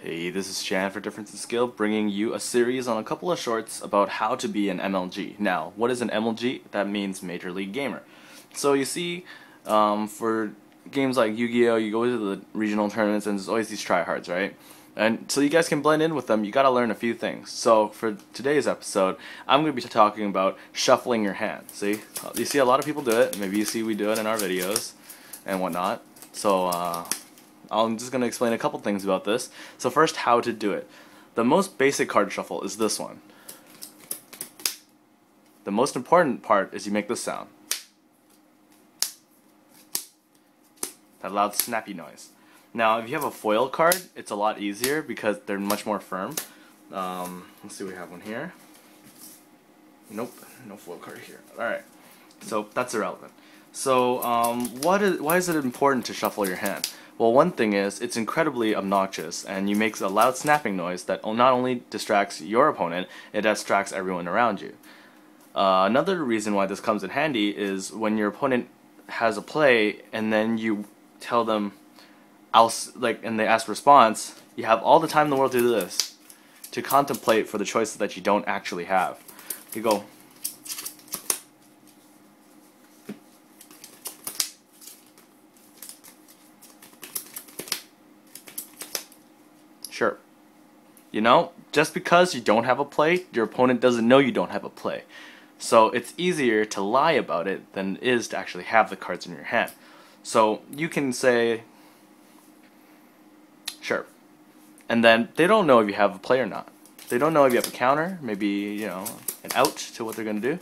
Hey, this is Shan for Differenceinskill, bringing you a series on a couple of shorts about how to be an MLG. Now, what is an MLG? That means Major League Gamer. So you see, for games like Yu-Gi-Oh, you go to the regional tournaments and there's always these tryhards, right? And so you guys can blend in with them, you gotta learn a few things. So for today's episode, I'm going to be talking about shuffling your hand. See? You see a lot of people do it, maybe you see we do it in our videos and whatnot. So, I'm just going to explain a couple things about this. So first, how to do it. The most basic card shuffle is this one. The most important part is you make this sound. That loud snappy noise. Now if you have a foil card, it's a lot easier because they're much more firm. Let's see, we have one here. Nope, no foil card here. Alright, so that's irrelevant. So why is it important to shuffle your hand? Well, one thing is, it's incredibly obnoxious, and you make a loud snapping noise that not only distracts your opponent, it distracts everyone around you. Another reason why this comes in handy is when your opponent has a play, and then you tell them, and they ask response, you have all the time in the world to do this, to contemplate for the choices that you don't actually have. You go, sure. You know, just because you don't have a play, your opponent doesn't know you don't have a play. So it's easier to lie about it than it is to actually have the cards in your hand. So you can say, sure. And then they don't know if you have a play or not. They don't know if you have a counter, maybe, you know, an out to what they're going to do.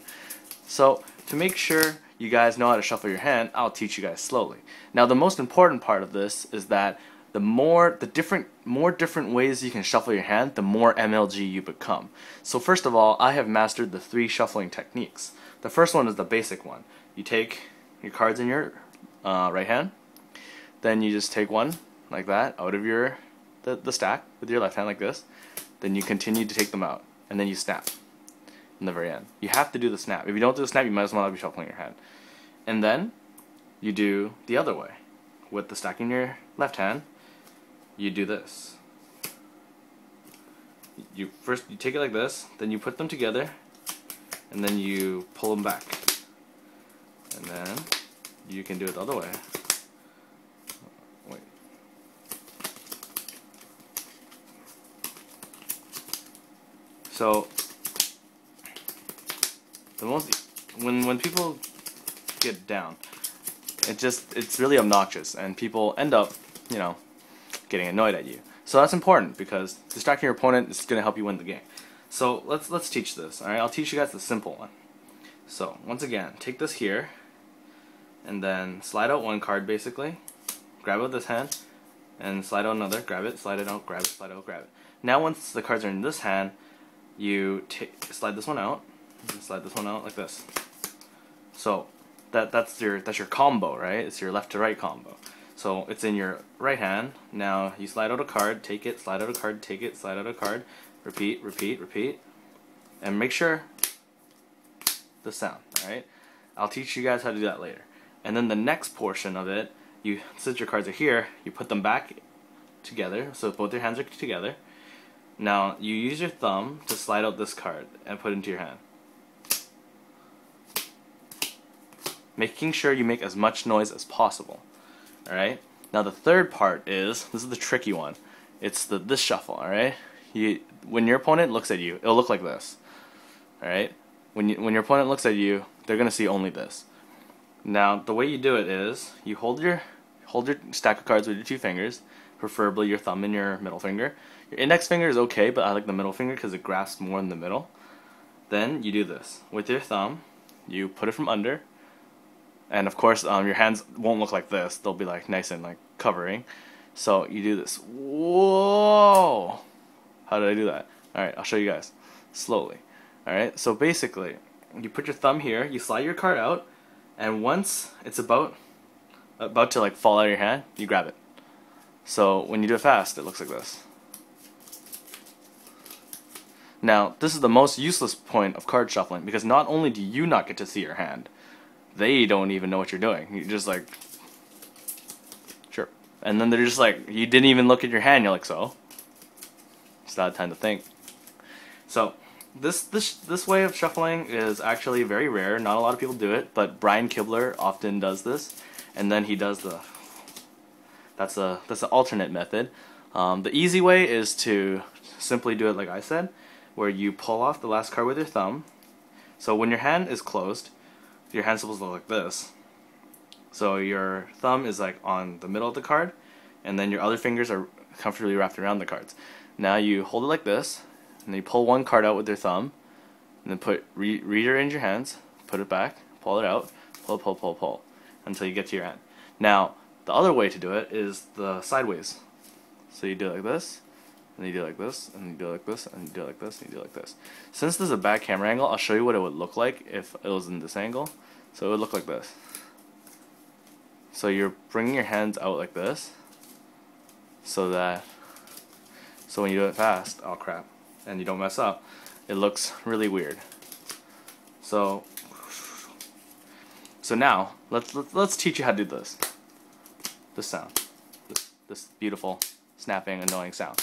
So to make sure you guys know how to shuffle your hand, I'll teach you guys slowly. Now the most important part of this is that the more different ways you can shuffle your hand, the more MLG you become. So first of all, I have mastered the 3 shuffling techniques. The first one is the basic one. You take your cards in your right hand, then you just take one like that out of the stack with your left hand like this. Then you continue to take them out, and then you snap in the very end. You have to do the snap. If you don't do the snap, you might as well not be shuffling your hand. And then you do the other way. With the stack in your left hand, you do this. First you take it like this, then you put them together, and then you pull them back. And then you can do it the other way. Wait. So when people get down, it's really obnoxious, and people end up, you know, getting annoyed at you. So that's important because distracting your opponent is going to help you win the game. So let's teach this. All right, I'll teach you guys the simple one. So once again, take this here, and then slide out one card basically. Grab it with this hand, and slide out another. Grab it, slide it out, grab it, slide it out, grab it. Now once the cards are in this hand, you slide this one out, and slide this one out like this. So that's your combo, right? It's your left to right combo. So it's in your right hand. Now you slide out a card, take it, slide out a card, take it, slide out a card, repeat, repeat, repeat, and make sure the sound, alright? I'll teach you guys how to do that later. And then the next portion of it, since your cards are here, you put them back together, so both your hands are together. Now you use your thumb to slide out this card and put it into your hand, making sure you make as much noise as possible. Alright? Now the third part this is the tricky one. It's this shuffle, alright? When your opponent looks at you, it'll look like this. Alright? When your opponent looks at you, they're gonna see only this. Now the way you do it is you hold your stack of cards with your 2 fingers, preferably your thumb and your middle finger. Your index finger is okay, but I like the middle finger because it grasps more in the middle. Then you do this. With your thumb, you put it from under. And of course, your hands won't look like this. They'll be like nice and like covering. So you do this. Whoa! How did I do that? Alright, I'll show you guys. Slowly. Alright, so basically, you put your thumb here, you slide your card out, and once it's about to like fall out of your hand, you grab it. So when you do it fast, it looks like this. Now, this is the most useless point of card shuffling, because not only do you not get to see your hand, they don't even know what you're doing. You're just like, sure. And then they're just like, you didn't even look at your hand. You're like, so? Just out of time to think. So this way of shuffling is actually very rare. Not a lot of people do it, but Brian Kibler often does this, and then he does that's the alternate method. The easy way is to simply do it like I said, where you pull off the last card with your thumb. So when your hand is closed, your hand's supposed to look like this. So your thumb is like on the middle of the card, and then your other fingers are comfortably wrapped around the cards. Now you hold it like this, and then you pull one card out with your thumb, and then put reader in your hands, put it back, pull it out, pull, until you get to your hand. Now, the other way to do it is the sideways. So you do it like this, and you do it like this, and you do it like this, and you do it like this, and you do it like this. Since this is a bad camera angle, I'll show you what it would look like if it was in this angle. So it would look like this. So you're bringing your hands out like this, so when you do it fast, oh crap, and you don't mess up, it looks really weird. So now let's teach you how to do this sound, this beautiful snapping annoying sound.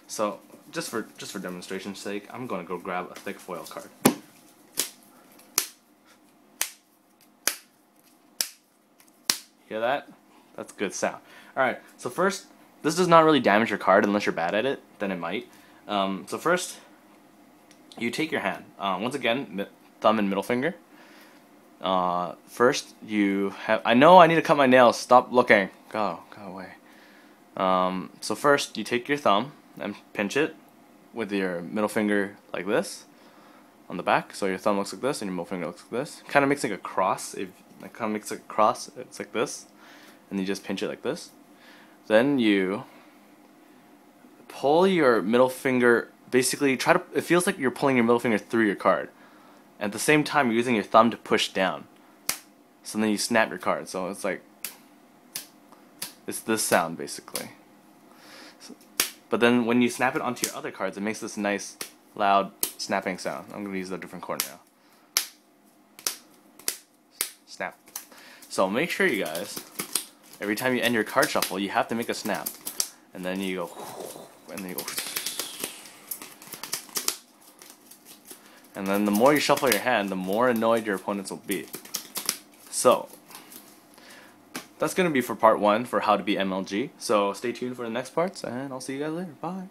So just for demonstration's sake, I'm going to go grab a thick foil card. Hear that? That's good sound. Alright, so first, this does not really damage your card unless you're bad at it, then it might. So first, you take your hand. Once again, thumb and middle finger. First, you have... I know I need to cut my nails. Stop looking. Go away. So first, you take your thumb and pinch it with your middle finger like this on the back. So your thumb looks like this and your middle finger looks like this. Kind of makes like a cross. It's like this, and you just pinch it like this. Then you pull your middle finger, basically it feels like you're pulling your middle finger through your card. At the same time, you're using your thumb to push down. So then you snap your card. So it's like, it's this sound basically. But then when you snap it onto your other cards, it makes this nice, loud snapping sound. I'm going to use a different chord now. Snap. So make sure you guys, every time you end your card shuffle, you have to make a snap. And then you go, and then you go. And then the more you shuffle your hand, the more annoyed your opponents will be. So that's going to be for part 1 for how to be MLG. So stay tuned for the next parts, and I'll see you guys later. Bye.